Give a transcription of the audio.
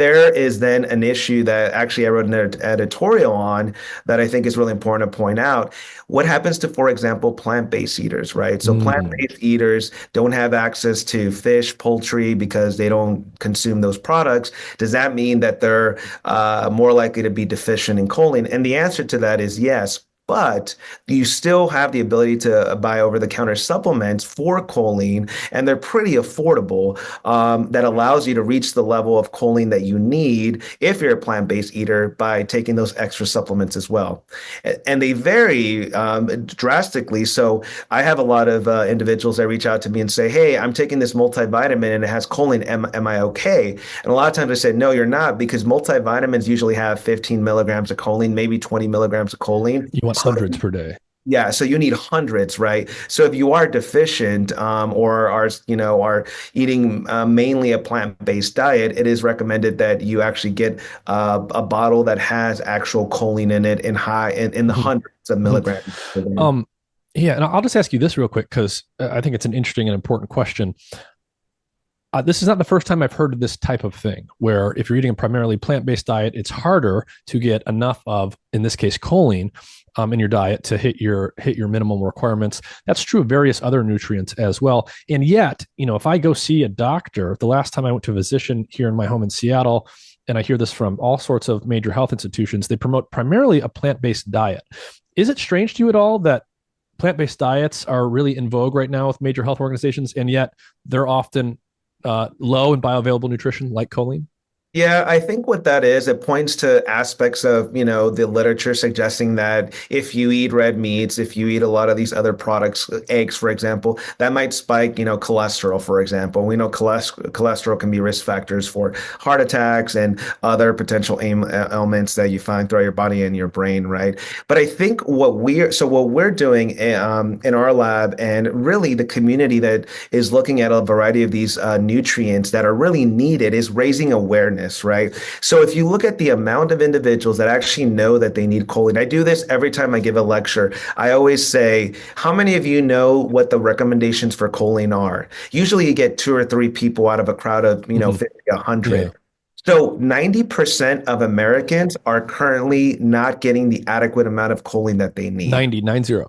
there is then an issue that actually I wrote an editorial on that I think is really important to point out. What happens to, for example, plant-based eaters, right? So Mm. plant-based eaters don't have access to fish, poultry because they don't consume those products. Does that mean that they're more likely to be deficient in choline? And the answer to that is yes. But you still have the ability to buy over-the-counter supplements for choline, and they're pretty affordable. That allows you to reach the level of choline that you need if you're a plant-based eater by taking those extra supplements as well. And they vary drastically. So I have a lot of individuals that reach out to me and say, "Hey, I'm taking this multivitamin and it has choline. Am I okay?" And a lot of times I said, "No, you're not, because multivitamins usually have 15 milligrams of choline, maybe 20 milligrams of choline." You want So hundreds per day. yeah, so you need hundreds, right? So if you are deficient or are eating mainly a plant-based diet, it is recommended that you actually get a bottle that has actual choline in it in the Mhm. hundreds of Mhm. milligrams per day. Um, yeah, and I'll just ask you this real quick because I think it's an interesting and important question. This is not the first time I've heard of this type of thing where if you're eating a primarily plant-based diet, it's harder to get enough of, in this case, choline in your diet to hit your minimum requirements. That's true of various other nutrients as well. And yet, if I go see a doctor, the last time I went to a physician here in my home in Seattle, and I hear this from all sorts of major health institutions, they promote primarily a plant-based diet. Is it strange to you at all that plant-based diets are really in vogue right now with major health organizations, and yet they're often low in bioavailable nutrition like choline? Yeah, I think what that is, it points to aspects of, the literature suggesting that if you eat red meats, if you eat a lot of these other products, eggs, for example, that might spike, cholesterol, for example. We know cholesterol can be risk factors for heart attacks and other potential ailments that you find throughout your body and your brain, right? But I think what we're doing in our lab, and really the community that is looking at a variety of these nutrients that are really needed, is raising awareness, right? So if you look at the amount of individuals that actually know that they need choline, I do this every time I give a lecture. I always say, how many of you know what the recommendations for choline are? Usually you get two or three people out of a crowd of, Mm-hmm. 50, Yeah. 100. So 90% of Americans are currently not getting the adequate amount of choline that they need. 90, 90.